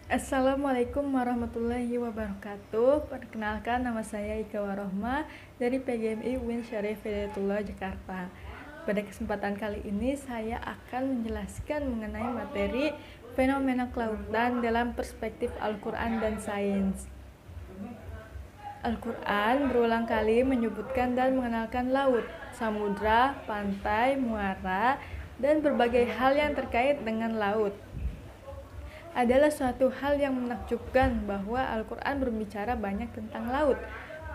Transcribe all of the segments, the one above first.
Assalamualaikum warahmatullahi wabarakatuh. Perkenalkan, nama saya Ika Warohma dari PGMI UIN Syarif Hidayatullah Jakarta. Pada kesempatan kali ini saya akan menjelaskan mengenai materi fenomena kelautan dalam perspektif Al-Quran dan sains. Al-Quran berulang kali menyebutkan dan mengenalkan laut, samudra, pantai, muara, dan berbagai hal yang terkait dengan laut. Adalah suatu hal yang menakjubkan bahwa Al-Quran berbicara banyak tentang laut.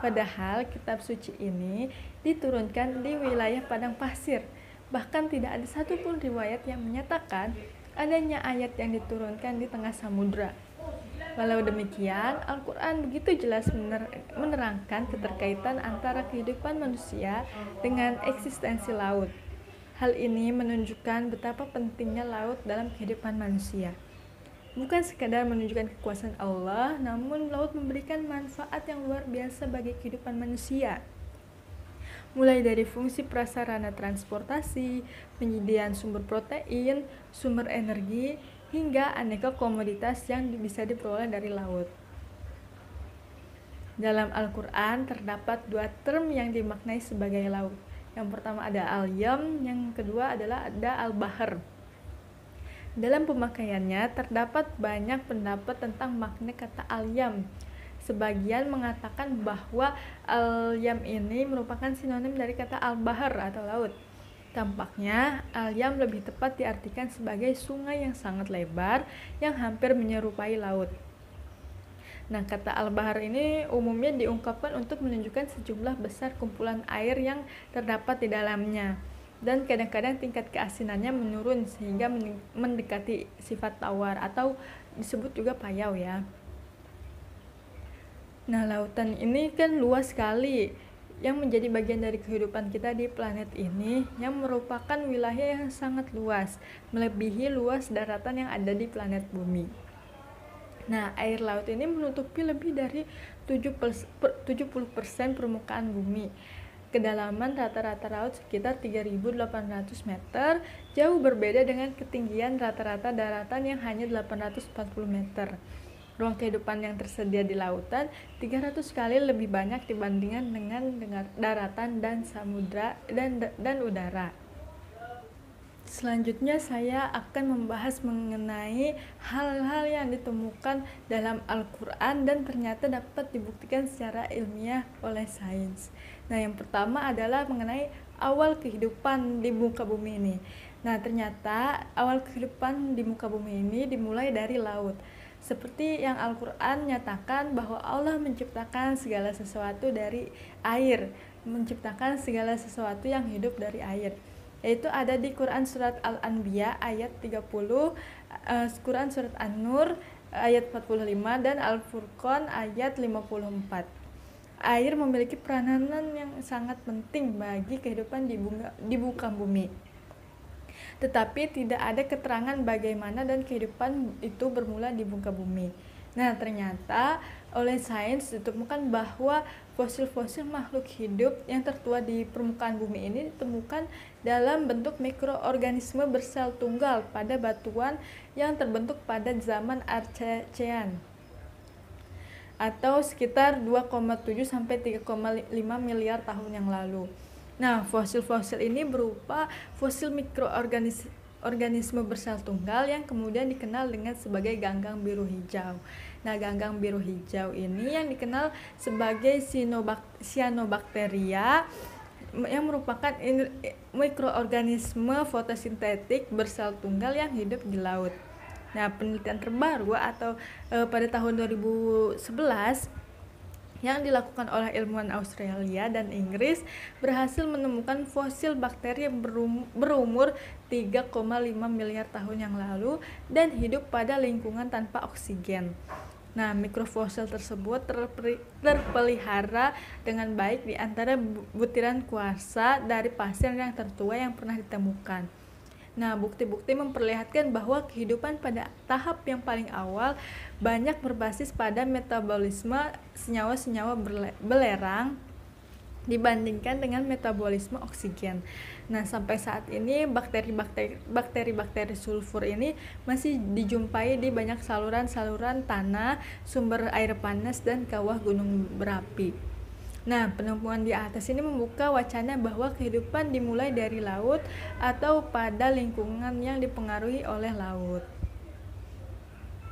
Padahal kitab suci ini diturunkan di wilayah padang pasir. Bahkan tidak ada satupun riwayat yang menyatakan adanya ayat yang diturunkan di tengah samudra. Walau demikian, Al-Quran begitu jelas menerangkan keterkaitan antara kehidupan manusia dengan eksistensi laut. Hal ini menunjukkan betapa pentingnya laut dalam kehidupan manusia. Bukan sekadar menunjukkan kekuasaan Allah, namun laut memberikan manfaat yang luar biasa bagi kehidupan manusia. Mulai dari fungsi prasarana transportasi, penyediaan sumber protein, sumber energi, hingga aneka komoditas yang bisa diperoleh dari laut. Dalam Al-Quran terdapat dua term yang dimaknai sebagai laut. Yang pertama ada al-yam, yang kedua adalah ada al-bahr. Dalam pemakaiannya terdapat banyak pendapat tentang makna kata al-yam. Sebagian mengatakan bahwa al-yam ini merupakan sinonim dari kata al-bahr atau laut. Tampaknya al-yam lebih tepat diartikan sebagai sungai yang sangat lebar yang hampir menyerupai laut. Nah, kata al-bahr ini umumnya diungkapkan untuk menunjukkan sejumlah besar kumpulan air yang terdapat di dalamnya. Dan kadang-kadang tingkat keasinannya menurun sehingga mendekati sifat tawar atau disebut juga payau ya. Nah, lautan ini kan luas sekali yang menjadi bagian dari kehidupan kita di planet ini, yang merupakan wilayah yang sangat luas, melebihi luas daratan yang ada di planet bumi. Nah, air laut ini menutupi lebih dari 70% permukaan bumi. Kedalaman rata-rata laut sekitar 3.800 meter, jauh berbeda dengan ketinggian rata-rata daratan yang hanya 840 meter. Ruang kehidupan yang tersedia di lautan 300 kali lebih banyak dibandingkan dengan daratan dan samudra dan udara. Selanjutnya saya akan membahas mengenai hal-hal yang ditemukan dalam Al-Quran dan ternyata dapat dibuktikan secara ilmiah oleh sains. Nah, yang pertama adalah mengenai awal kehidupan di muka bumi ini. Nah, ternyata awal kehidupan di muka bumi ini dimulai dari laut. Seperti yang Al-Quran nyatakan bahwa Allah menciptakan segala sesuatu dari air, menciptakan segala sesuatu yang hidup dari air. Yaitu ada di Quran Surat Al-Anbiya ayat 30, Quran Surat An-Nur ayat 45, dan Al-Furqan ayat 54. Air memiliki peranan yang sangat penting bagi kehidupan di muka bumi. Tetapi tidak ada keterangan bagaimana dan kehidupan itu bermula di muka bumi. Nah, ternyata oleh sains ditemukan bahwa fosil-fosil makhluk hidup yang tertua di permukaan bumi ini ditemukan dalam bentuk mikroorganisme bersel tunggal pada batuan yang terbentuk pada zaman Archean atau sekitar 2,7 sampai 3,5 miliar tahun yang lalu. Nah, fosil-fosil ini berupa fosil mikroorganisme bersel tunggal yang kemudian dikenal dengan sebagai ganggang biru hijau. Nah, ganggang biru hijau ini yang dikenal sebagai cyanobacteria yang merupakan mikroorganisme fotosintetik bersel tunggal yang hidup di laut. Nah, penelitian terbaru atau pada tahun 2011 yang dilakukan oleh ilmuwan Australia dan Inggris berhasil menemukan fosil bakteri yang berumur 3,5 miliar tahun yang lalu dan hidup pada lingkungan tanpa oksigen. Nah, mikrofosil tersebut terpelihara dengan baik di antara butiran kuarsa dari pasir yang tertua yang pernah ditemukan. Nah, bukti-bukti memperlihatkan bahwa kehidupan pada tahap yang paling awal banyak berbasis pada metabolisme senyawa-senyawa belerang dibandingkan dengan metabolisme oksigen. Nah, sampai saat ini bakteri-bakteri sulfur ini masih dijumpai di banyak saluran-saluran tanah, sumber air panas, dan kawah gunung berapi. Nah, penemuan di atas ini membuka wacana bahwa kehidupan dimulai dari laut atau pada lingkungan yang dipengaruhi oleh laut.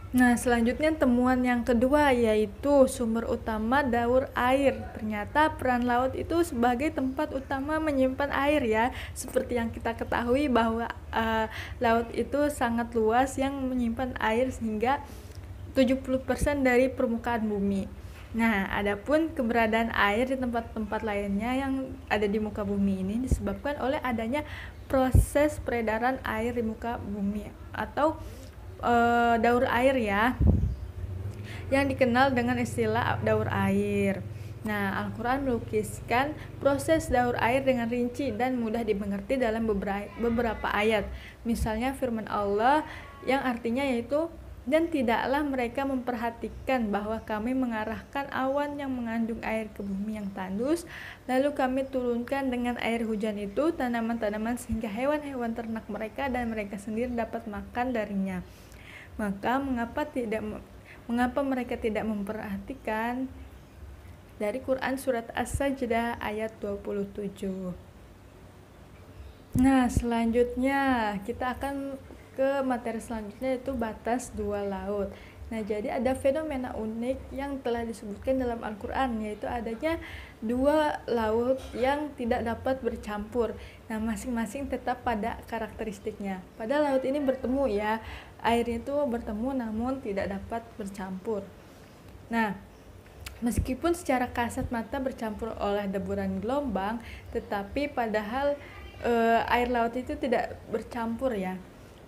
Nah, selanjutnya temuan yang kedua yaitu sumber utama daur air. Ternyata peran laut itu sebagai tempat utama menyimpan air ya. Seperti yang kita ketahui bahwa laut itu sangat luas yang menyimpan air sehingga 70% dari permukaan bumi. Nah, adapun keberadaan air di tempat-tempat lainnya yang ada di muka bumi ini disebabkan oleh adanya proses peredaran air di muka bumi atau daur air ya, yang dikenal dengan istilah daur air. Nah, Al-Quran melukiskan proses daur air dengan rinci dan mudah dimengerti dalam beberapa ayat. Misalnya firman Allah yang artinya yaitu, dan tidaklah mereka memperhatikan bahwa kami mengarahkan awan yang mengandung air ke bumi yang tandus, lalu kami turunkan dengan air hujan itu tanaman-tanaman sehingga hewan-hewan ternak mereka dan mereka sendiri dapat makan darinya. Maka mengapa mereka tidak memperhatikan? Dari Quran surat As-Sajdah ayat 27. Nah, selanjutnya kita akan ke materi selanjutnya yaitu batas dua laut. Nah, jadi ada fenomena unik yang telah disebutkan dalam Al-Quran, yaitu adanya dua laut yang tidak dapat bercampur. Nah, masing-masing tetap pada karakteristiknya. Pada laut ini bertemu ya, airnya itu bertemu namun tidak dapat bercampur. Nah, meskipun secara kasat mata bercampur oleh deburan gelombang, tetapi padahal air laut itu tidak bercampur ya.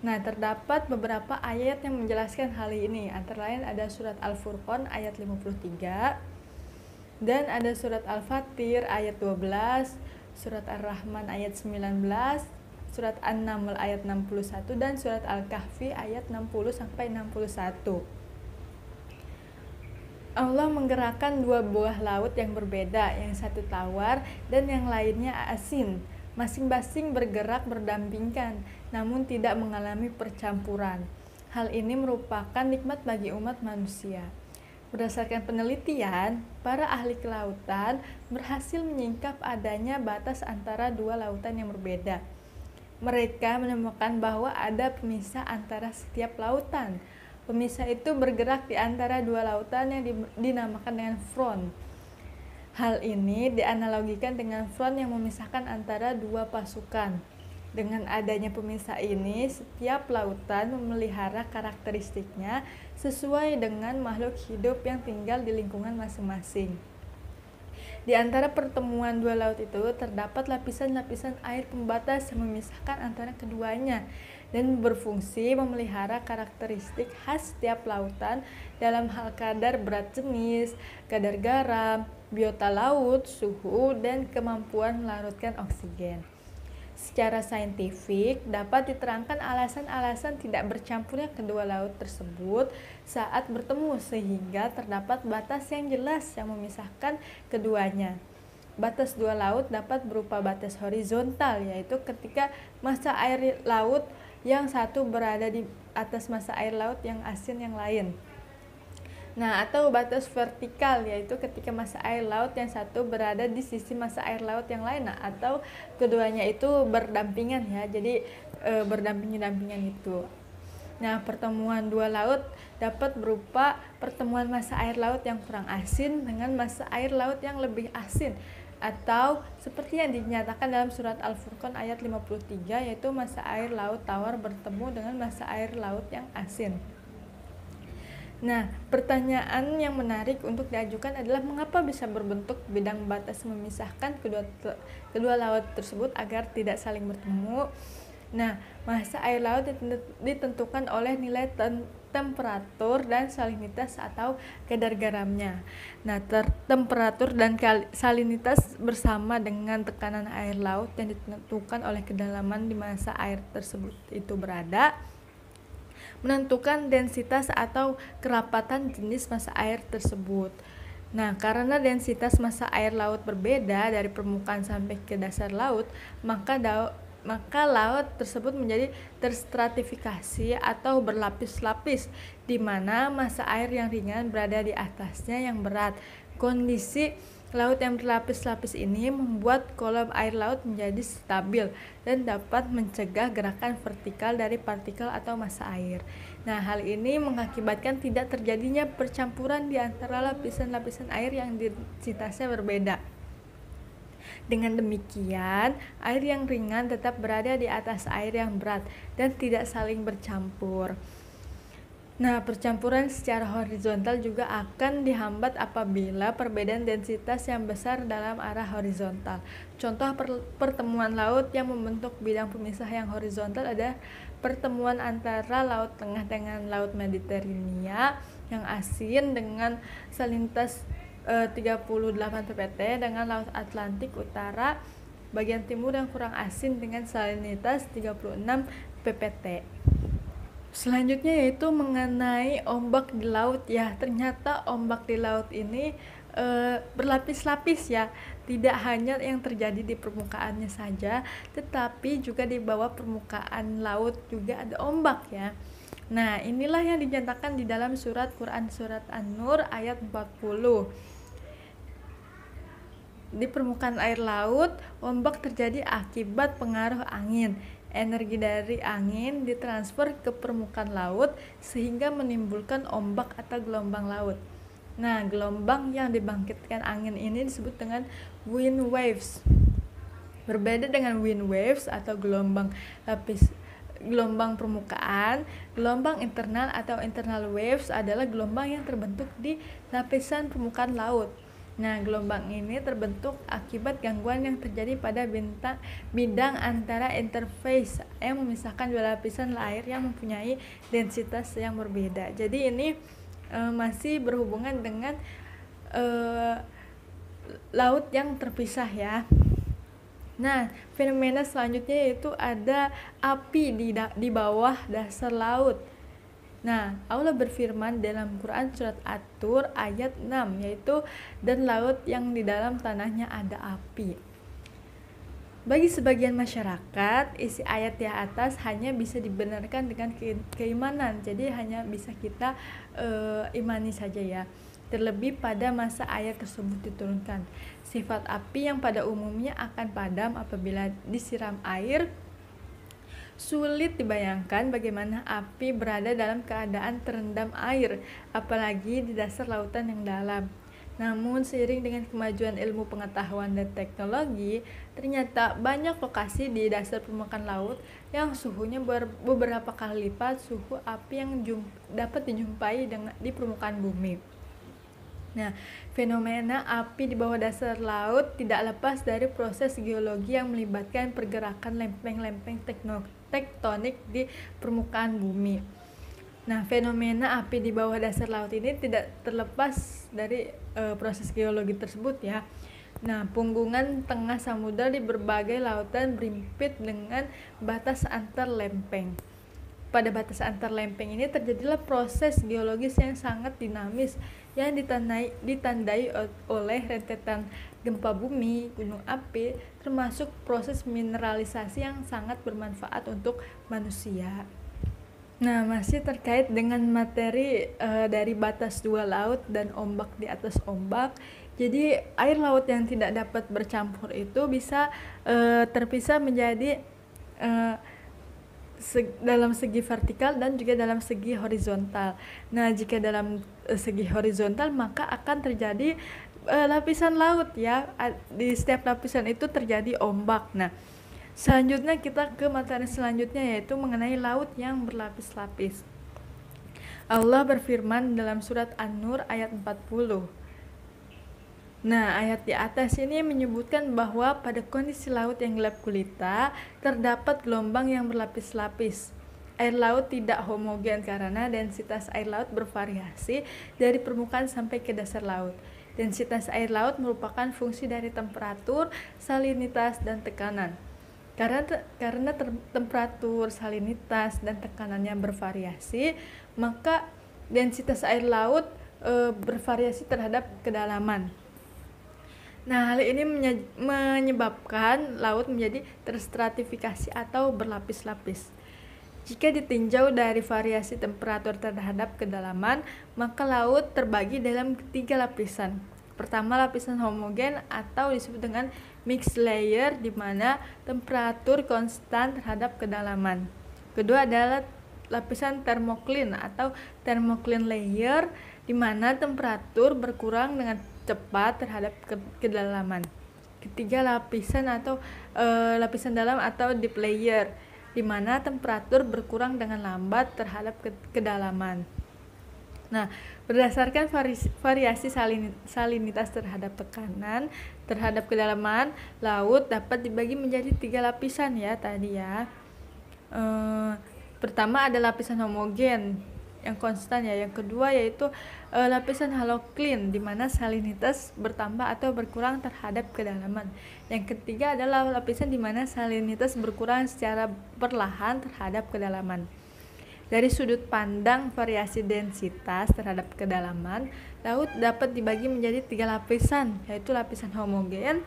Nah, terdapat beberapa ayat yang menjelaskan hal ini. Antara lain ada surat Al-Furqan ayat 53, dan ada surat Al-Fatir ayat 12, surat Ar-Rahman ayat 19, surat An-Naml ayat 61, dan surat Al-Kahfi ayat 60-61. Allah menggerakkan dua buah laut yang berbeda, yang satu tawar dan yang lainnya asin. Masing-masing bergerak berdampingan, namun tidak mengalami percampuran. Hal ini merupakan nikmat bagi umat manusia. Berdasarkan penelitian, para ahli kelautan berhasil menyingkap adanya batas antara dua lautan yang berbeda. Mereka menemukan bahwa ada pemisah antara setiap lautan. Pemisah itu bergerak di antara dua lautan yang dinamakan dengan front. Hal ini dianalogikan dengan front yang memisahkan antara dua pasukan. Dengan adanya pemisah ini, setiap lautan memelihara karakteristiknya sesuai dengan makhluk hidup yang tinggal di lingkungan masing-masing. Di antara pertemuan dua laut itu terdapat lapisan-lapisan air pembatas yang memisahkan antara keduanya dan berfungsi memelihara karakteristik khas setiap lautan dalam hal kadar berat jenis, kadar garam, biota laut, suhu, dan kemampuan melarutkan oksigen. Secara saintifik, dapat diterangkan alasan-alasan tidak bercampurnya kedua laut tersebut saat bertemu, sehingga terdapat batas yang jelas yang memisahkan keduanya. Batas dua laut dapat berupa batas horizontal, yaitu ketika massa air laut yang satu berada di atas massa air laut yang asin yang lain. Nah, atau batas vertikal, yaitu ketika massa air laut yang satu berada di sisi massa air laut yang lain. Nah, atau keduanya itu berdampingan ya, jadi berdampingan itu. Nah, pertemuan dua laut dapat berupa pertemuan massa air laut yang kurang asin dengan massa air laut yang lebih asin, atau seperti yang dinyatakan dalam surat Al-Furqan ayat 53, yaitu massa air laut tawar bertemu dengan massa air laut yang asin. Nah, pertanyaan yang menarik untuk diajukan adalah mengapa bisa berbentuk bidang batas memisahkan kedua laut tersebut agar tidak saling bertemu. Nah, massa air laut ditentukan oleh nilai temperatur dan salinitas atau kadar garamnya. Nah, temperatur dan salinitas bersama dengan tekanan air laut yang ditentukan oleh kedalaman di massa air tersebut itu berada, menentukan densitas atau kerapatan jenis massa air tersebut. Nah, karena densitas massa air laut berbeda dari permukaan sampai ke dasar laut, maka laut tersebut menjadi terstratifikasi atau berlapis-lapis, di mana massa air yang ringan berada di atasnya yang berat. Kondisi laut yang berlapis-lapis ini membuat kolom air laut menjadi stabil dan dapat mencegah gerakan vertikal dari partikel atau massa air. Nah, hal ini mengakibatkan tidak terjadinya percampuran di antara lapisan-lapisan air yang densitasnya berbeda. Dengan demikian, air yang ringan tetap berada di atas air yang berat dan tidak saling bercampur. Nah, percampuran secara horizontal juga akan dihambat apabila perbedaan densitas yang besar dalam arah horizontal. Contoh pertemuan laut yang membentuk bidang pemisah yang horizontal ada pertemuan antara Laut Tengah dengan Laut Mediterania yang asin dengan salinitas 38 ppt dengan Laut Atlantik Utara bagian timur yang kurang asin dengan salinitas 36 ppt. Selanjutnya yaitu mengenai ombak di laut ya. Ternyata ombak di laut ini berlapis-lapis ya. Tidak hanya yang terjadi di permukaannya saja, tetapi juga di bawah permukaan laut juga ada ombak ya. Nah, inilah yang dinyatakan di dalam surat Quran surat An-Nur ayat 40. Di permukaan air laut, ombak terjadi akibat pengaruh angin. Energi dari angin ditransfer ke permukaan laut sehingga menimbulkan ombak atau gelombang laut. Nah, gelombang yang dibangkitkan angin ini disebut dengan wind waves. Berbeda dengan wind waves atau gelombang permukaan, gelombang internal atau internal waves adalah gelombang yang terbentuk di lapisan permukaan laut. Nah, gelombang ini terbentuk akibat gangguan yang terjadi pada bidang antara interface yang memisahkan dua lapisan air yang mempunyai densitas yang berbeda. Jadi ini masih berhubungan dengan laut yang terpisah ya. Nah, fenomena selanjutnya yaitu ada api di bawah dasar laut. Nah, Allah berfirman dalam Quran surat At-Tur ayat 6 yaitu dan laut yang di dalam tanahnya ada api. Bagi sebagian masyarakat, isi ayat di atas hanya bisa dibenarkan dengan keimanan. Jadi hanya bisa kita imani saja ya. Terlebih pada masa ayat tersebut diturunkan. Sifat api yang pada umumnya akan padam apabila disiram air. Sulit dibayangkan bagaimana api berada dalam keadaan terendam air, apalagi di dasar lautan yang dalam. Namun seiring dengan kemajuan ilmu pengetahuan dan teknologi, ternyata banyak lokasi di dasar permukaan laut yang suhunya beberapa kali lipat suhu api yang dapat dijumpai di permukaan bumi. Nah, fenomena api di bawah dasar laut tidak lepas dari proses geologi yang melibatkan pergerakan lempeng-lempeng tektonik di permukaan bumi. Nah, fenomena api di bawah dasar laut ini tidak terlepas dari proses geologi tersebut ya. Nah, punggungan tengah samudra di berbagai lautan berimpit dengan batas antar lempeng. Pada batas antar lempeng ini terjadilah proses geologis yang sangat dinamis yang ditandai oleh rentetan gempa bumi, gunung api, termasuk proses mineralisasi yang sangat bermanfaat untuk manusia. Nah, masih terkait dengan materi dari batas dua laut dan ombak di atas ombak. Jadi air laut yang tidak dapat bercampur itu bisa terpisah menjadi dalam segi vertikal dan juga dalam segi horizontal. Nah, jika dalam segi horizontal maka akan terjadi lapisan laut ya. Di setiap lapisan itu terjadi ombak. Nah, selanjutnya kita ke materi selanjutnya yaitu mengenai laut yang berlapis-lapis. Allah berfirman dalam surat An-Nur ayat 40. Nah, ayat di atas ini menyebutkan bahwa pada kondisi laut yang gelap gulita terdapat gelombang yang berlapis-lapis. Air laut tidak homogen karena densitas air laut bervariasi dari permukaan sampai ke dasar laut. Densitas air laut merupakan fungsi dari temperatur, salinitas, dan tekanan. Karena temperatur, salinitas, dan tekanannya bervariasi, maka densitas air laut bervariasi terhadap kedalaman. Nah, hal ini menyebabkan laut menjadi terstratifikasi atau berlapis-lapis. Jika ditinjau dari variasi temperatur terhadap kedalaman, maka laut terbagi dalam 3 lapisan. Pertama, lapisan homogen atau disebut dengan mixed layer, di mana temperatur konstan terhadap kedalaman. Kedua adalah lapisan thermocline atau thermocline layer, di mana temperatur berkurang dengan cepat terhadap kedalaman. Ketiga, lapisan dalam atau deep layer, di mana temperatur berkurang dengan lambat terhadap kedalaman. Nah, berdasarkan variasi salinitas terhadap tekanan terhadap kedalaman, laut dapat dibagi menjadi 3 lapisan ya tadi ya. Pertama ada lapisan homogen yang konstan ya. Yang kedua yaitu lapisan halocline, di mana salinitas bertambah atau berkurang terhadap kedalaman. Yang ketiga adalah lapisan di mana salinitas berkurang secara perlahan terhadap kedalaman. Dari sudut pandang variasi densitas terhadap kedalaman, laut dapat dibagi menjadi 3 lapisan, yaitu lapisan homogen,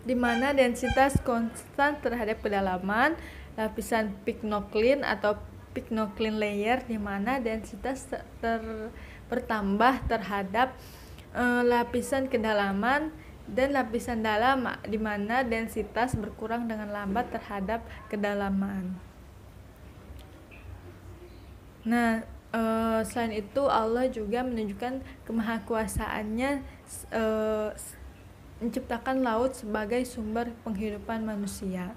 di mana densitas konstan terhadap kedalaman, lapisan pycnocline atau pycnocline layer, di mana densitas bertambah terhadap lapisan kedalaman, dan lapisan dalam, di mana densitas berkurang dengan lambat terhadap kedalaman. Nah, selain itu Allah juga menunjukkan kemahakuasaannya menciptakan laut sebagai sumber penghidupan manusia.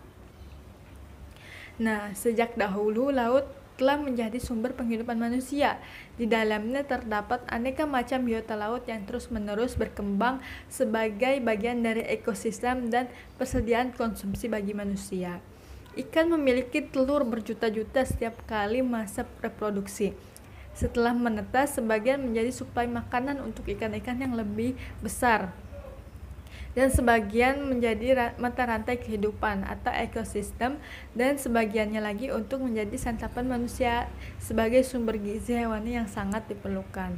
Nah, sejak dahulu laut telah menjadi sumber penghidupan manusia. Di dalamnya terdapat aneka macam biota laut yang terus-menerus berkembang sebagai bagian dari ekosistem dan persediaan konsumsi bagi manusia. Ikan memiliki telur berjuta-juta setiap kali masa reproduksi. Setelah menetas, sebagian menjadi suplai makanan untuk ikan-ikan yang lebih besar, dan sebagian menjadi mata rantai kehidupan atau ekosistem, dan sebagiannya lagi untuk menjadi santapan manusia sebagai sumber gizi hewani yang sangat diperlukan.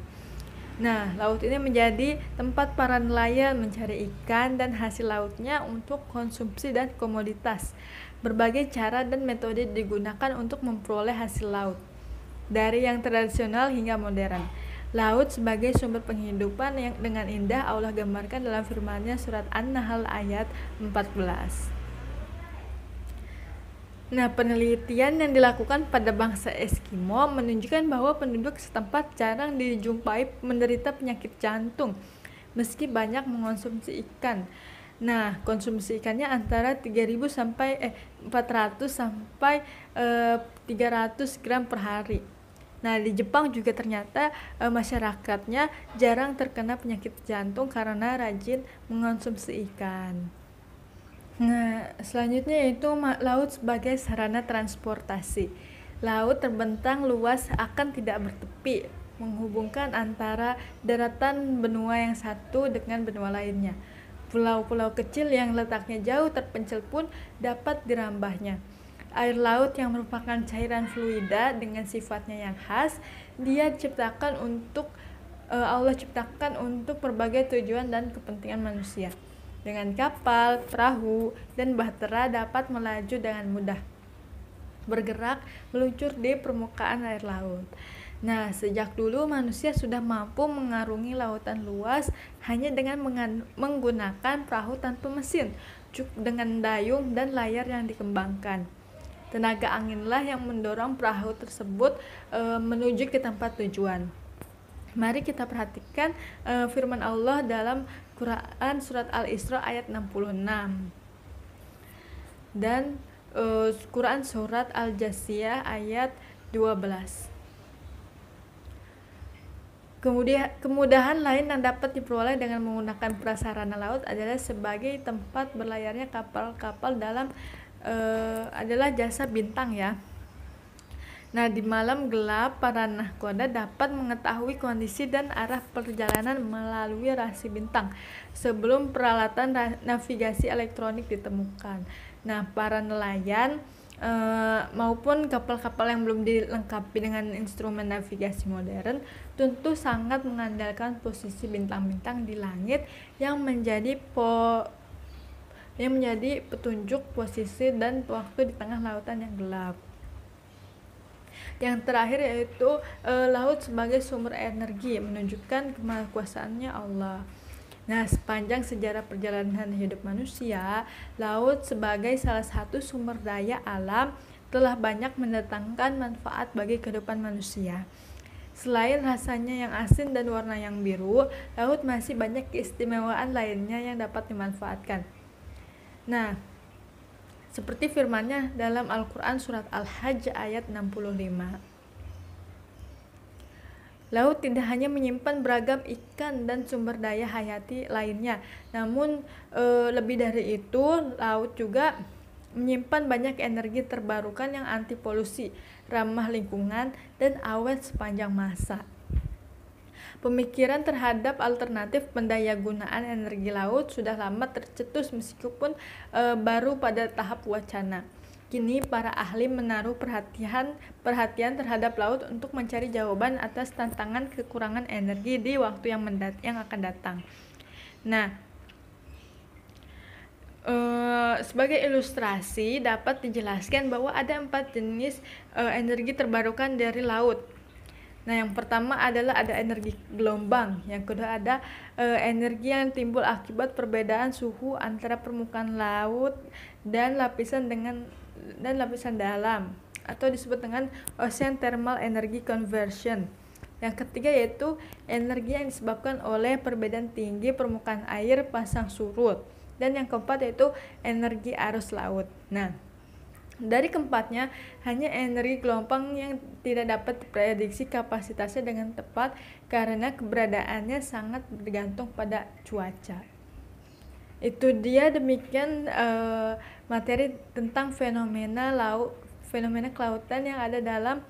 Nah, laut ini menjadi tempat para nelayan mencari ikan dan hasil lautnya untuk konsumsi dan komoditas. Berbagai cara dan metode digunakan untuk memperoleh hasil laut, dari yang tradisional hingga modern. Laut sebagai sumber penghidupan yang dengan indah Allah gambarkan dalam firman-Nya surat An-Nahl ayat 14. Nah, penelitian yang dilakukan pada bangsa Eskimo menunjukkan bahwa penduduk setempat jarang dijumpai menderita penyakit jantung meski banyak mengonsumsi ikan. Nah, konsumsi ikannya antara 400 sampai 300 gram per hari. Nah, di Jepang juga ternyata masyarakatnya jarang terkena penyakit jantung karena rajin mengonsumsi ikan. Nah, selanjutnya yaitu laut sebagai sarana transportasi. Laut terbentang luas akan tidak bertepi, menghubungkan antara daratan benua yang satu dengan benua lainnya. Pulau-pulau kecil yang letaknya jauh terpencil pun dapat dirambahnya. Air laut yang merupakan cairan fluida dengan sifatnya yang khas, Allah ciptakan untuk berbagai tujuan dan kepentingan manusia. Dengan kapal, perahu, dan bahtera dapat melaju dengan mudah, bergerak, meluncur di permukaan air laut. Nah, sejak dulu manusia sudah mampu mengarungi lautan luas hanya dengan menggunakan perahu tanpa mesin, cukup dengan dayung dan layar yang dikembangkan. Tenaga anginlah yang mendorong perahu tersebut menuju ke tempat tujuan. Mari kita perhatikan firman Allah dalam Quran surat Al-Isra ayat 66 dan Quran surat Al-Jasiyah ayat 12. Kemudahan lain yang dapat diperoleh dengan menggunakan prasarana laut adalah sebagai tempat berlayarnya kapal-kapal adalah jasa bintang ya. Nah, di malam gelap, para nahkoda dapat mengetahui kondisi dan arah perjalanan melalui rasi bintang sebelum peralatan navigasi elektronik ditemukan. Nah, para nelayan maupun kapal-kapal yang belum dilengkapi dengan instrumen navigasi modern tentu sangat mengandalkan posisi bintang-bintang di langit yang menjadi petunjuk posisi dan waktu di tengah lautan yang gelap. Yang terakhir yaitu laut sebagai sumber energi, menunjukkan kemahakuasaannya Allah. Nah, sepanjang sejarah perjalanan hidup manusia, laut sebagai salah satu sumber daya alam telah banyak mendatangkan manfaat bagi kehidupan manusia. Selain rasanya yang asin dan warna yang biru, laut masih banyak keistimewaan lainnya yang dapat dimanfaatkan. Nah, seperti firman-Nya dalam Al-Quran surat Al-Hajj ayat 65. Laut tidak hanya menyimpan beragam ikan dan sumber daya hayati lainnya, namun lebih dari itu, laut juga menyimpan banyak energi terbarukan yang anti polusi, ramah lingkungan, dan awet sepanjang masa. Pemikiran terhadap alternatif pendayagunaan energi laut sudah lama tercetus meskipun baru pada tahap wacana. Kini para ahli menaruh perhatian terhadap laut untuk mencari jawaban atas tantangan kekurangan energi di waktu yang akan datang. Nah, sebagai ilustrasi dapat dijelaskan bahwa ada 4 jenis energi terbarukan dari laut. Nah, yang pertama adalah ada energi gelombang, yang kedua ada energi yang timbul akibat perbedaan suhu antara permukaan laut dan lapisan dalam, atau disebut dengan ocean thermal energy conversion. Yang ketiga yaitu energi yang disebabkan oleh perbedaan tinggi permukaan air pasang surut, dan yang keempat yaitu energi arus laut. Nah, dari keempatnya, hanya energi gelombang yang tidak dapat diprediksi kapasitasnya dengan tepat karena keberadaannya sangat bergantung pada cuaca. Itu dia, demikian materi tentang fenomena kelautan yang ada dalam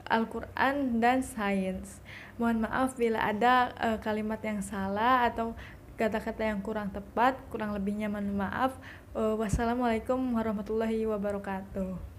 Al-Quran dan sains. Mohon maaf bila ada kalimat yang salah atau kata-kata yang kurang tepat, kurang lebihnya mohon maaf. Wassalamualaikum warahmatullahi wabarakatuh.